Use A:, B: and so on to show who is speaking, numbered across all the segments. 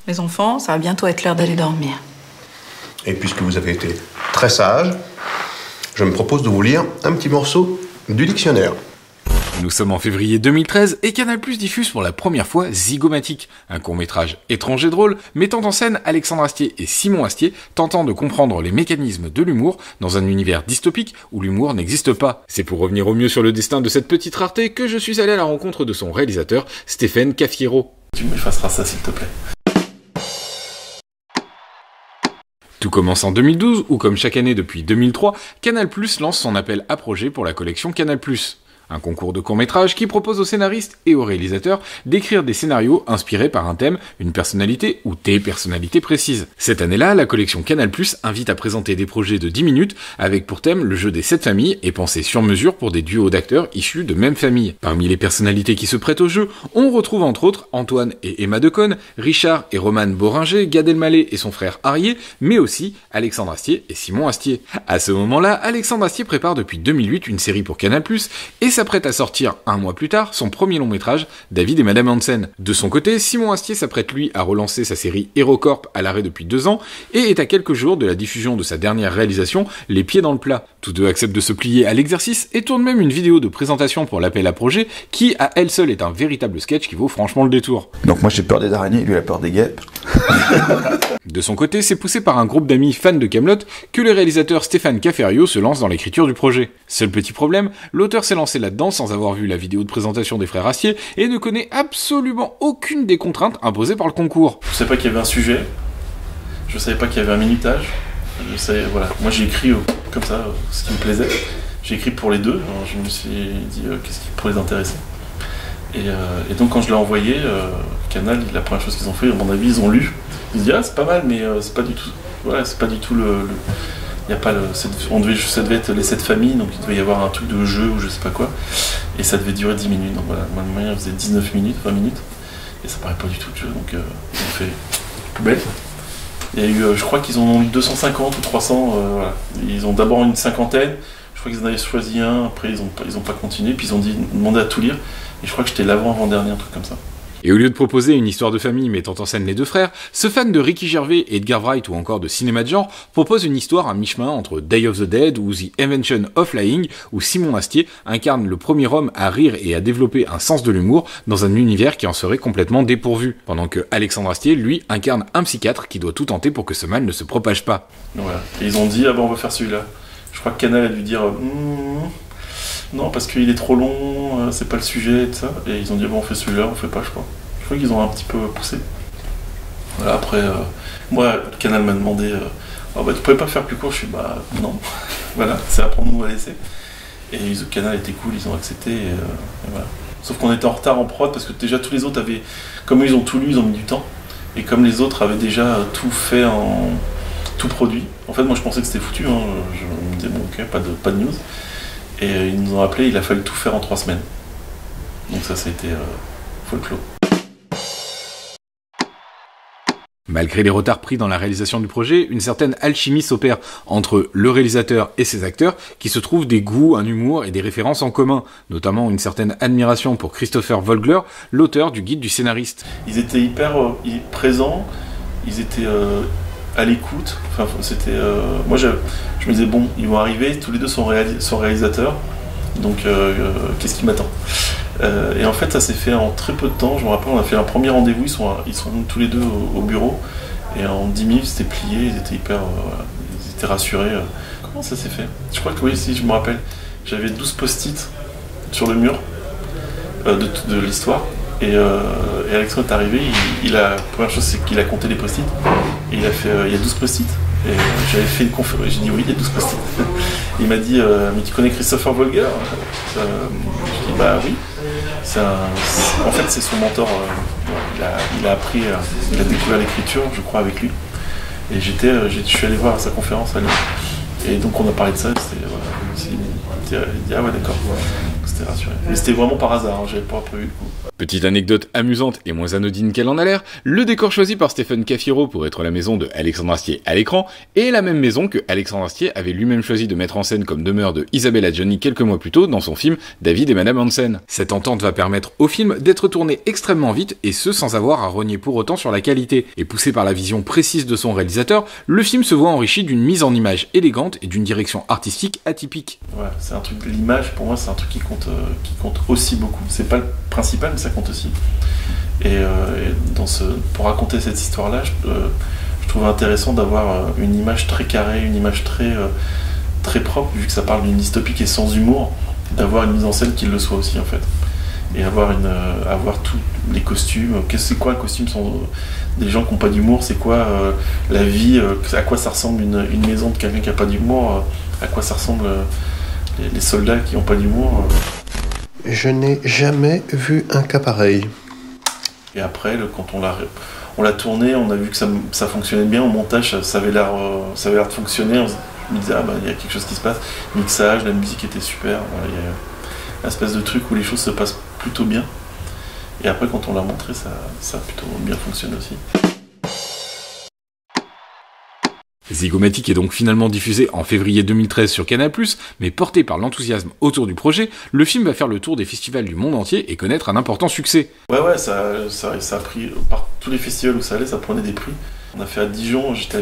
A: Les enfants, ça va bientôt être l'heure d'aller dormir.
B: Et puisque vous avez été très sage, je me propose de vous lire un petit morceau du dictionnaire.
C: Nous sommes en février 2013 et Canal+ diffuse pour la première fois Zygomatique, un court-métrage étrange et drôle mettant en scène Alexandre Astier et Simon Astier tentant de comprendre les mécanismes de l'humour dans un univers dystopique où l'humour n'existe pas. C'est pour revenir au mieux sur le destin de cette petite rareté que je suis allé à la rencontre de son réalisateur, Stéphane Cafiero.
D: Tu m'effaceras ça s'il te plaît.
C: Tout commence en 2012 où, comme chaque année depuis 2003, Canal+ lance son appel à projets pour la collection Canal+. Un concours de court-métrage qui propose aux scénaristes et aux réalisateurs d'écrire des scénarios inspirés par un thème, une personnalité ou des personnalités précises. Cette année-là, la collection Canal+ invite à présenter des projets de 10 minutes avec pour thème le jeu des 7 familles et pensé sur mesure pour des duos d'acteurs issus de même famille. Parmi les personnalités qui se prêtent au jeu, on retrouve entre autres Antoine et Emma Decaune, Richard et Romane Boringer, Gad Elmaleh et son frère Arié, mais aussi Alexandre Astier et Simon Astier. À ce moment-là, Alexandre Astier prépare depuis 2008 une série pour Canal+, et s'apprête à sortir un mois plus tard son premier long métrage, David et Madame Hansen. De son côté, Simon Astier s'apprête lui à relancer sa série HeroCorp à l'arrêt depuis 2 ans et est à quelques jours de la diffusion de sa dernière réalisation, Les Pieds dans le plat. Tous deux acceptent de se plier à l'exercice et tournent même une vidéo de présentation pour l'appel à projet qui, à elle seule, est un véritable sketch qui vaut franchement le détour.
E: Donc moi j'ai peur des araignées, lui a peur des guêpes.
C: De son côté, c'est poussé par un groupe d'amis fans de Kaamelott que le réalisateur Stéphane Cafiero se lance dans l'écriture du projet. Seul petit problème, l'auteur s'est lancé là-dedans sans avoir vu la vidéo de présentation des frères Astier et ne connaît absolument aucune des contraintes imposées par le concours.
D: Je savais pas qu'il y avait un sujet, je savais pas qu'il y avait un minutage, je savais, voilà. Moi j'ai écrit comme ça, ce qui me plaisait. J'ai écrit pour les deux, alors je me suis dit qu'est-ce qui pourrait les intéresser. Et donc quand je l'ai envoyé, Canal, la première chose qu'ils ont fait, à mon avis, ils ont lu. Ils se disent ah c'est pas mal, mais c'est pas du tout. Voilà, c'est pas du tout y a pas ça devait être les 7 familles, donc il devait y avoir un truc de jeu ou je sais pas quoi. Et ça devait durer 10 minutes. Donc voilà, moi le moyen faisait 19 minutes, 20 minutes. Et ça paraît pas du tout de jeu, donc ils ont fait poubelle. Il y a eu, je crois qu'ils en ont eu 250 ou 300, voilà. Ils ont d'abord une cinquantaine, je crois qu'ils en avaient choisi un, après ils ont pas continué, puis ils ont demandé à tout lire. Et je crois que j'étais l'avant-dernier, un truc comme ça.
C: Et au lieu de proposer une histoire de famille mettant en scène les deux frères, ce fan de Ricky Gervais, Edgar Wright ou encore de cinéma de genre propose une histoire à mi-chemin entre Day of the Dead ou The Invention of Lying, où Simon Astier incarne le premier homme à rire et à développer un sens de l'humour dans un univers qui en serait complètement dépourvu, pendant que Alexandre Astier, lui, incarne un psychiatre qui doit tout tenter pour que ce mal ne se propage pas.
D: Voilà. Et ils ont dit, ah ben on va faire celui-là. Je crois que Canal a dû dire, non parce qu'il est trop long, c'est pas le sujet et tout ça. Et ils ont dit, bon on fait celui-là, on fait pas, je crois. Je crois qu'ils ont un petit peu poussé. Voilà, après, moi, Canal m'a demandé, tu pouvais pas faire plus court? Je suis non. Voilà, c'est à prendre ou à laisser. Et Canal était cool, ils ont accepté. Et voilà. Sauf qu'on était en retard en prod parce que déjà tous les autres avaient, comme eux ils ont tout lu, ils ont mis du temps. Et comme les autres avaient déjà tout fait tout produit. En fait, moi je pensais que c'était foutu. Hein. Je me disais, bon, ok, pas de news. Et ils nous ont appelé, il a fallu tout faire en 3 semaines. Donc ça a été folklore.
C: Malgré les retards pris dans la réalisation du projet, une certaine alchimie s'opère entre le réalisateur et ses acteurs qui se trouvent des goûts, un humour et des références en commun, notamment une certaine admiration pour Christopher Vogler, l'auteur du guide du scénariste.
D: Ils étaient hyper présents, ils étaient à l'écoute, enfin, c'était, moi je me disais bon, ils vont arriver, tous les deux sont réalisateurs, donc qu'est-ce qui m'attend? Et en fait ça s'est fait en très peu de temps. Je me rappelle, on a fait un premier rendez-vous, ils sont tous les deux au bureau et en 10 minutes c'était plié, ils étaient hyper ils étaient rassurés. Comment ça s'est fait? Je crois que oui, si je me rappelle, j'avais 12 post-it sur le mur de l'histoire et Alexandre est arrivé, la première chose c'est qu'il a compté les post-it et il a fait il y a 12 post-it. Et j'avais fait une conférence, j'ai dit oui, il y a 12 post-it. Il m'a dit, mais tu connais Christopher Vogler? Je dis bah oui. En fait, c'est son mentor. Il a appris, il a découvert l'écriture, je crois, avec lui. Et je suis allé voir sa conférence à lui. Et donc on a parlé de ça. Il dit ah ouais d'accord. c'était rassuré. Mais c'était vraiment par hasard, hein, j'avais pas prévu le coup.
C: Petite anecdote amusante et moins anodine qu'elle en a l'air, le décor choisi par Stéphane Cafiero pour être la maison de Alexandre Astier à l'écran est la même maison que Alexandre Astier avait lui-même choisi de mettre en scène comme demeure de Isabelle Adjani quelques mois plus tôt dans son film David et Madame Hansen. Cette entente va permettre au film d'être tourné extrêmement vite et ce sans avoir à rogner pour autant sur la qualité. Et poussé par la vision précise de son réalisateur, le film se voit enrichi d'une mise en image élégante et d'une direction artistique atypique.
D: Ouais, c'est un truc, l'image pour moi c'est un truc qui compte aussi beaucoup. C'est pas le principal mais ça compte aussi. Et pour raconter cette histoire-là, je trouve intéressant d'avoir une image très carrée, une image très propre, vu que ça parle d'une dystopie qui est sans humour, d'avoir une mise en scène qui le soit aussi en fait. Et avoir tous les costumes. C'est quoi un costume sans des gens qui n'ont pas d'humour? C'est quoi la vie? À quoi ça ressemble une maison de quelqu'un qui n'a pas d'humour? À quoi ça ressemble les soldats qui n'ont pas d'humour?
B: Je n'ai jamais vu un cas pareil.
D: Et après, quand on l'a tourné, on a vu que ça fonctionnait bien. Au montage, ça avait l'air de fonctionner. Je me disais, il y a quelque chose qui se passe. Mixage, la musique était super. Voilà, il y a une espèce de truc où les choses se passent plutôt bien. Et après, quand on l'a montré, ça a plutôt bien fonctionné aussi.
C: Zygomatic est donc finalement diffusé en février 2013 sur Canal+, mais porté par l'enthousiasme autour du projet, le film va faire le tour des festivals du monde entier et connaître un important succès.
D: Ouais, ça a pris, par tous les festivals où ça allait, ça prenait des prix. On a fait à Dijon, j'étais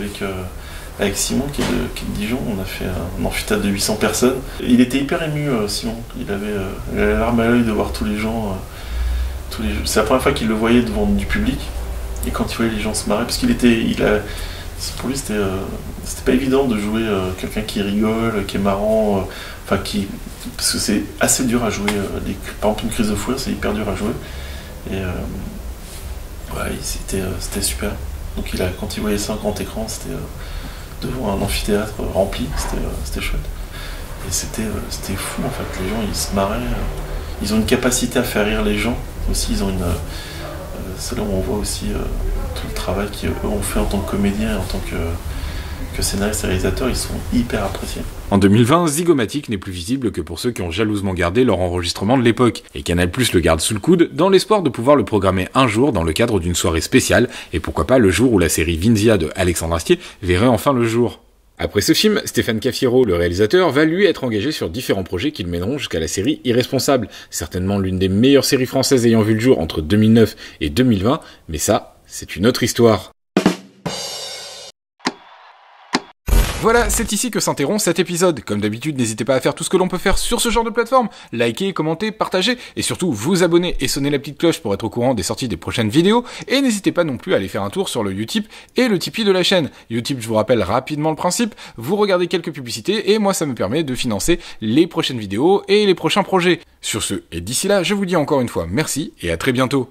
D: avec Simon qui est de Dijon, on a fait un amphithéâtre de 800 personnes. Il était hyper ému, Simon, il avait la larme à l'œil de voir tous les gens. C'est la première fois qu'il le voyait devant du public, et quand il voyait les gens se marrer, parce pour lui, c'était pas évident de jouer quelqu'un qui rigole, qui est marrant, parce que c'est assez dur à jouer. Par exemple, une crise de fou rire, c'est hyper dur à jouer. Et c'était super. Donc quand il voyait ça en grand écran, c'était devant un amphithéâtre rempli, c'était chouette. Et c'était fou en fait. Les gens, ils se marraient. Ils ont une capacité à faire rire les gens. Aussi, ils ont c'est là où on voit aussi tout le travail qu'eux ont fait en tant que comédiens et en tant que scénaristes et réalisateurs, ils sont hyper appréciés.
C: En 2020, Zygomatic n'est plus visible que pour ceux qui ont jalousement gardé leur enregistrement de l'époque, et Canal+ le garde sous le coude dans l'espoir de pouvoir le programmer un jour dans le cadre d'une soirée spéciale, et pourquoi pas le jour où la série Vinzia de Alexandre Astier verrait enfin le jour. Après ce film, Stéphane Cafiero, le réalisateur, va lui être engagé sur différents projets qui le mèneront jusqu'à la série Irresponsable, certainement l'une des meilleures séries françaises ayant vu le jour entre 2009 et 2020, mais ça, c'est une autre histoire. Voilà, c'est ici que s'interrompt cet épisode. Comme d'habitude, n'hésitez pas à faire tout ce que l'on peut faire sur ce genre de plateforme. Liker, commenter, partager, et surtout vous abonner et sonner la petite cloche pour être au courant des sorties des prochaines vidéos. Et n'hésitez pas non plus à aller faire un tour sur le Utip et le Tipeee de la chaîne. Utip, je vous rappelle rapidement le principe, vous regardez quelques publicités et moi ça me permet de financer les prochaines vidéos et les prochains projets. Sur ce, et d'ici là, je vous dis encore une fois merci et à très bientôt.